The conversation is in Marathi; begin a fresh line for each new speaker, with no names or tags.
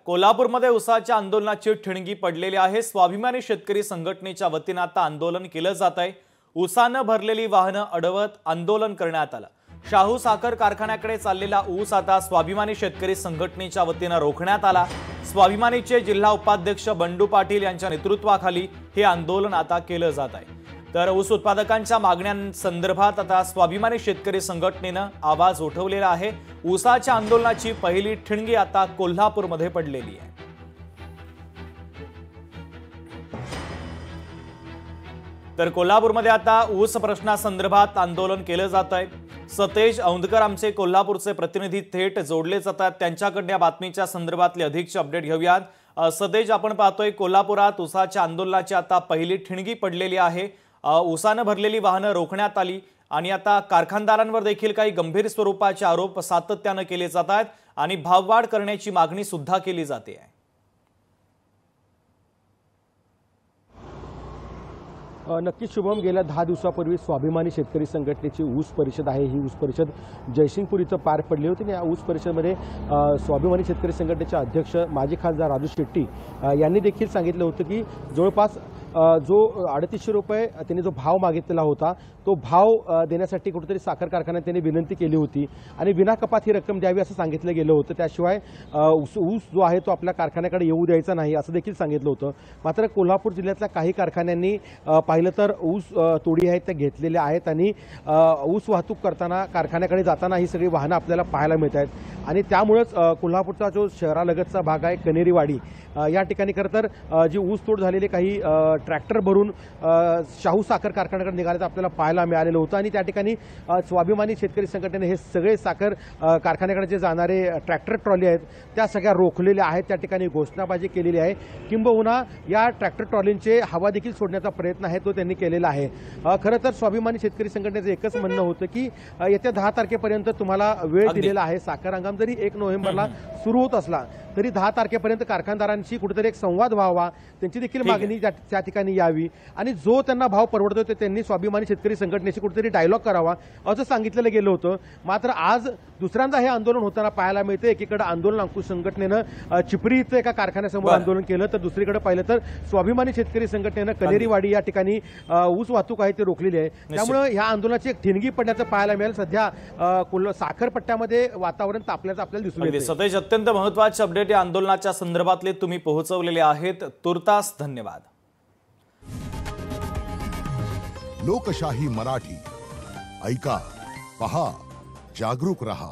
कोल्हापूरमध्ये उसाच्या आंदोलनाची ठिणगी पडलेली आहे। स्वाभिमानी शेतकरी संघटनेच्या वतीने आता आंदोलन केलं जात आहे। ऊसानं भरलेली वाहनं अडवत आंदोलन करण्यात आलं। शाहू साखर कारखान्याकडे चाललेला ऊस आता स्वाभिमानी शेतकरी संघटनेच्या वतीने रोखण्यात आला। स्वाभिमानीचे जिल्हा उपाध्यक्ष बंडू पाटील यांच्या नेतृत्वाखाली हे आंदोलन आता केलं जात आहे। तर ऊस उत्पादकांच्या मागण्यांसंदर्भात आता स्वाभिमानी शेतकरी संघटनेने आवाज उठवलेला आहे। ऊसाच्या आंदोलनाची पहिली ठिणगी आता कोल्हापूरमध्ये पडलेली आहे। तर कोल्हापूरमध्ये आता ऊस प्रश्नासंदर्भात आंदोलन केलं जात आहे। सतेज औंधकर आमचे कोल्हापूरचे प्रतिनिधी थेट जोडले जातात, त्यांच्याकडे या बातमीच्या संदर्भातले अधिकचे अपडेट घेऊयात। सतेज, आपण पाहतोय कोल्हापुरात ऊसाच्या आंदोलनाची आता पहिली ठिणगी पडलेली आहे। ऊसानं भरलेली वाहनं रोखण्यात आली आणि आता कारखानदारांवर देखील काही गंभीर स्वरूपाचे आरोप सातत्याने केले जात आहेत आणि भाववाढ करण्याची मागणी सुद्धा केली जाते आहे।
नक्कीच शुभम, गेल्या 10 दिवसापूर्वी स्वाभिमानी शेतकरी संघटनेची ऊस परिषद आहे। ही ऊस परिषद जयसिंगपूर इथं पार पडली होती। या ऊस परिषदेमध्ये स्वाभिमानी शेतकरी संघटनेचे अध्यक्ष माजी खासदार राजू शेट्टी यांनी देखील सांगितलं होतं की जवळपास जो 3800 रुपये त्यांनी जो भाव मागितलेला होता तो भाव देण्यासाठी कुठेतरी साखर कारखान्यात त्यांनी विनंती केली होती आणि विनाकपात ही रक्कम द्यावी असं सांगितलं गेलं होतं। त्याशिवाय ऊस जो आहे तो आपल्या कारखान्याकडे येऊ द्यायचा नाही असं देखील सांगितलं होतं। मात्र कोल्हापूर जिल्ह्यातल्या काही कारखान्यांनी पाहिलं तर ऊस तोडी आहेत त्या घेतलेल्या आहेत आणि ऊस वाहतूक करताना कारखान्याकडे जाताना ही सगळी वाहनं आपल्याला पाहायला मिळत आहेत आणि त्यामुळेच कोल्हापूरचा जो शहरालगतचा भाग आहे कनेरीवाडी या ठिकाणी खरं तर जी ऊस तोड झालेली काही ट्रॅक्टर भरून शाहू साखर कारखान्याकडे निघाल्याचं आपल्याला पाहायला मिळालेलं होतं आणि त्या ठिकाणी स्वाभिमानी शेतकरी संघटनेने हे सगळे साखर कारखान्याकडे जे जाणारे ट्रॅक्टर ट्रॉली आहेत त्या सगळ्या रोखलेल्या आहेत। त्या ठिकाणी घोषणाबाजी केलेली आहे, किंबहुना या ट्रॅक्टर ट्रॉलींचे हवा देखील सोडण्याचा प्रयत्न आहे तो त्यांनी केलेला आहे। खरं तर स्वाभिमानी शेतकरी संघटनेचं एकच म्हणणं होतं की येत्या 10 तारखेपर्यंत तुम्हाला वेळ दिलेला आहे। साखर हंगाम जरी 1 नोव्हेंबरला सुरू होत असला तरी 10 तारखेपर्यंत कारखानदारांशी कुठेतरी एक संवाद व्हावा, त्यांची देखील मागणी त्या ठिकाणी यावी आणि जो त्यांना भाव परवडतो ते त्यांनी स्वाभिमानी शेतकरी संघटनेशी कुठेतरी डायलॉग करावा असं सांगितलेलं गेलं होतं। मात्र आज दुसऱ्यांदा हे आंदोलन होताना पाहायला मिळतं। एकीकडे आंदोलन अंकुश संघटनेनं चिपरी इथं एका कारखान्यासमोर आंदोलन केलं तर दुसरीकडे पाहिलं तर स्वाभिमानी शेतकरी संघटनेनं कनेरीवाडी या ठिकाणी ऊस वाहतूक आहे ती रोखलेली आहे। त्यामुळे ह्या आंदोलनाची एक ठिणगी पडण्याचं पाहायला मिळेल। सध्या साखर पट्ट्यामध्ये वातावरण तापल्याचं आपल्याला दिसून येतं।
सतेज, अत्यंत महत्त्वाचे अपडेट या आंदोलनाच्या संदर्भातले तुम्ही पोहोचवलेले आहेत, तुर्तास धन्यवाद।
लोकशाही मराठी ऐका, पहा, जागरूक रहा।